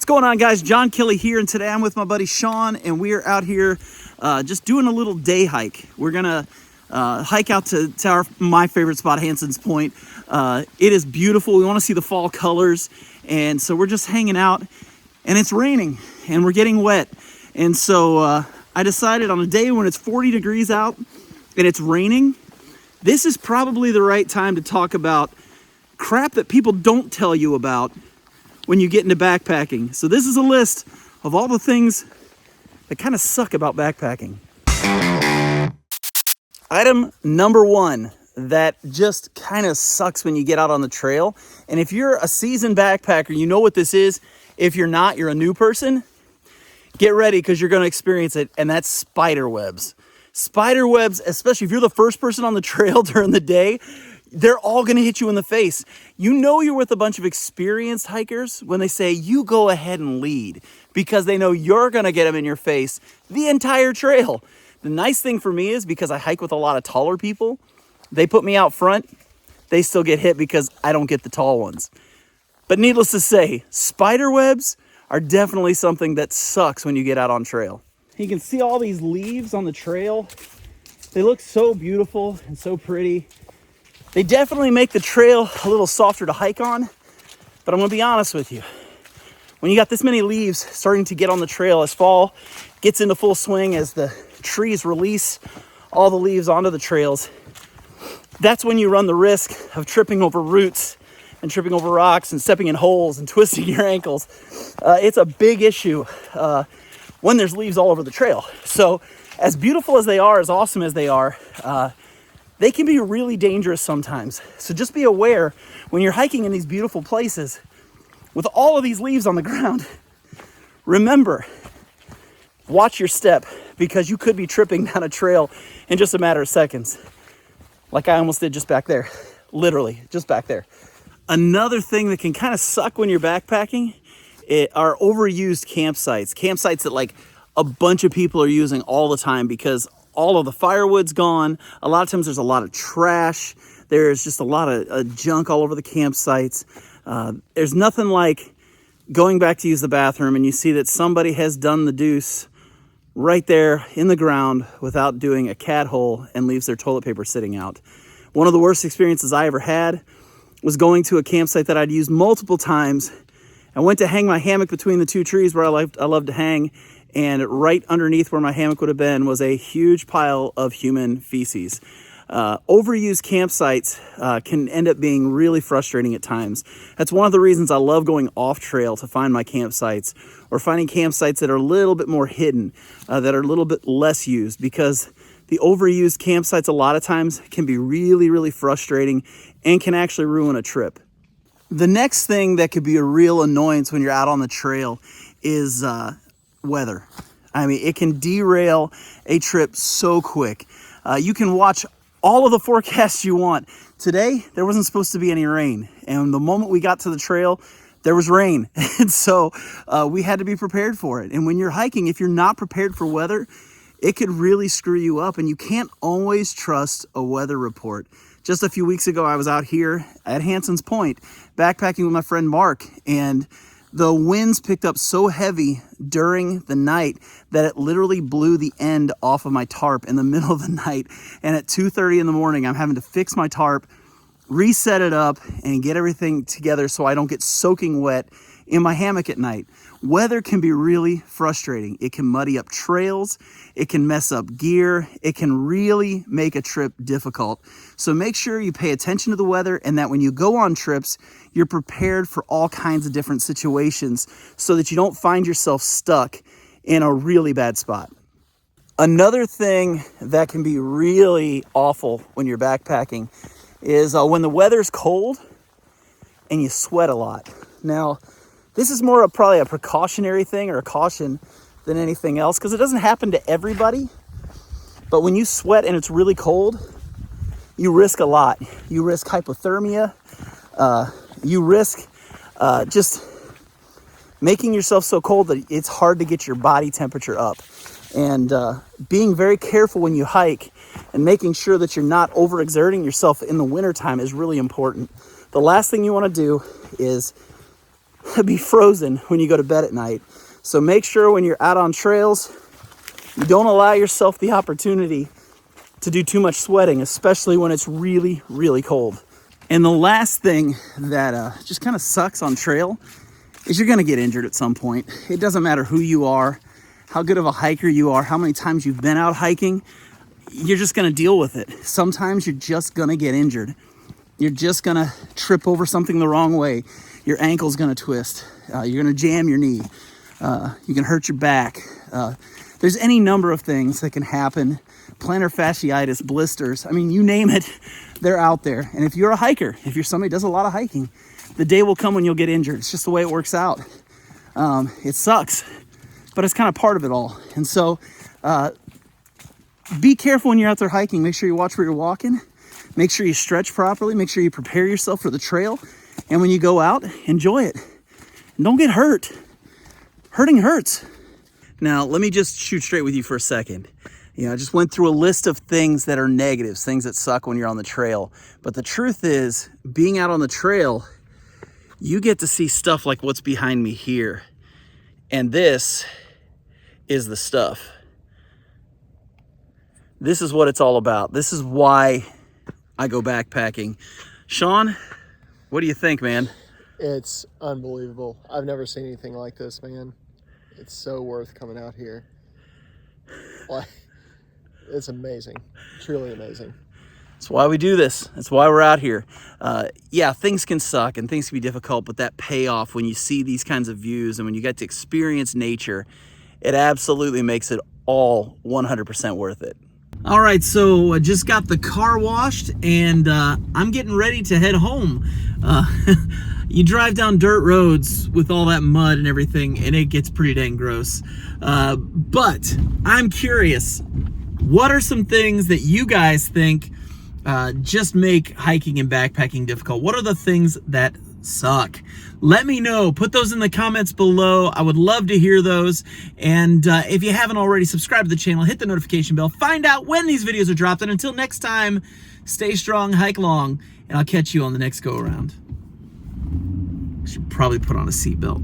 going on, guys? John Kelly here, and today I'm with my buddy Sean, and we are out here just doing a little day hike. We're gonna hike out to my favorite spot, Hanson's Point. It is beautiful. We want to see the fall colors, and so we're just hanging out, and it's raining, and we're getting wet. And so I decided on a day when it's 40 degrees out and it's raining, this is probably the right time to talk about crap that people don't tell you about when you get into backpacking. So this is a list of all the things that kind of suck about backpacking. Item number one that just kind of sucks when you get out on the trail. And if you're a seasoned backpacker, you know what this is. If you're not, you're a new person. Get ready, because you're going to experience it, and that's spider webs. Spider webs, especially if you're the first person on the trail during the day, they're all going to hit you in the face. You know you're with a bunch of experienced hikers when they say, you go ahead and lead, because they know you're going to get them in your face the entire trail. The nice thing for me is, because I hike with a lot of taller people, they put me out front, they still get hit because I don't get the tall ones. But needless to say, spider webs are definitely something that sucks when you get out on trail. You can see all these leaves on the trail. They look so beautiful and so pretty. They definitely make the trail a little softer to hike on, but I'm gonna be honest with you. When you got this many leaves starting to get on the trail as fall gets into full swing, as the trees release all the leaves onto the trails, that's when you run the risk of tripping over roots and tripping over rocks and stepping in holes and twisting your ankles. It's a big issue when there's leaves all over the trail. So as beautiful as they are, as awesome as they are, they can be really dangerous sometimes. So just be aware when you're hiking in these beautiful places with all of these leaves on the ground. Remember, watch your step, because you could be tripping down a trail in just a matter of seconds. Like I almost did just back there. Literally, just back there. Another thing that can kind of suck when you're backpacking are overused campsites. Campsites that like a bunch of people are using all the time because all of the firewood's gone. A lot of times there's a lot of trash. There's just a lot of junk all over the campsites. There's nothing like going back to use the bathroom and you see that somebody has done the deuce right there in the ground without doing a cat hole and leaves their toilet paper sitting out. One of the worst experiences I ever had was going to a campsite that I'd used multiple times. I went to hang my hammock between the two trees where I love to hang, and right underneath where my hammock would have been was a huge pile of human feces. Overused campsites can end up being really frustrating at times. That's one of the reasons I love going off trail to find my campsites, or finding campsites that are a little bit more hidden, that are a little bit less used, because the overused campsites a lot of times can be really, really frustrating and can actually ruin a trip. The next thing that could be a real annoyance when you're out on the trail is weather. I mean, it can derail a trip so quick. You can watch all of the forecasts you want. Today, there wasn't supposed to be any rain. And the moment we got to the trail, there was rain. And so we had to be prepared for it. And when you're hiking, if you're not prepared for weather, it could really screw you up. And you can't always trust a weather report. Just a few weeks ago, I was out here at Hanson's Point backpacking with my friend Mark, and the winds picked up so heavy during the night that it literally blew the end off of my tarp in the middle of the night. And at 2:30 in the morning, I'm having to fix my tarp, reset it up, and get everything together so I don't get soaking wet in my hammock at night. Weather can be really frustrating. It can muddy up trails. It can mess up gear. It can really make a trip difficult. So make sure you pay attention to the weather, and that when you go on trips, you're prepared for all kinds of different situations so that you don't find yourself stuck in a really bad spot. Another thing that can be really awful when you're backpacking is when the weather's cold and you sweat a lot. Now, this is more of probably a precautionary thing or a caution than anything else, because it doesn't happen to everybody. But when you sweat and it's really cold, you risk a lot. You risk hypothermia. You risk just making yourself so cold that it's hard to get your body temperature up. And being very careful when you hike and making sure that you're not overexerting yourself in the wintertime is really important. The last thing you want to do is be frozen when you go to bed at night. So make sure when you're out on trails, you don't allow yourself the opportunity to do too much sweating, especially when it's really, really cold. And the last thing that just kind of sucks on trail is you're gonna get injured at some point. It doesn't matter who you are, how good of a hiker you are, how many times you've been out hiking, you're just gonna deal with it. Sometimes you're just gonna get injured. You're just gonna trip over something the wrong way. Your ankle's gonna twist. You're gonna jam your knee. You can hurt your back. There's any number of things that can happen. Plantar fasciitis, blisters, I mean, you name it, they're out there. And if you're a hiker, if you're somebody who does a lot of hiking, the day will come when you'll get injured. It's just the way it works out. It sucks, but it's kind of part of it all. And so be careful when you're out there hiking. Make sure you watch where you're walking. Make sure you stretch properly. Make sure you prepare yourself for the trail. And when you go out, enjoy it. And don't get hurt. Hurting hurts. Now, let me just shoot straight with you for a second. I just went through a list of things that are negatives, things that suck when you're on the trail. But the truth is, being out on the trail, you get to see stuff like what's behind me here. And this is the stuff. This is what it's all about. This is why I go backpacking. Sean, what do you think, man? It's unbelievable. I've never seen anything like this, man. It's so worth coming out here. Like, it's amazing. Truly amazing. That's why we do this. That's why we're out here. Yeah, things can suck and things can be difficult, but that payoff when you see these kinds of views and when you get to experience nature, it absolutely makes it all 100% worth it. All right, so I just got the car washed and I'm getting ready to head home. You drive down dirt roads with all that mud and everything, and it gets pretty dang gross. But I'm curious, what are some things that you guys think just make hiking and backpacking difficult? What are the things that suck? Let me know. Put those in the comments below. I would love to hear those. And if you haven't already, subscribe to the channel, hit the notification bell, find out when these videos are dropped. And until next time, stay strong, hike long, and I'll catch you on the next go around. I should probably put on a seatbelt.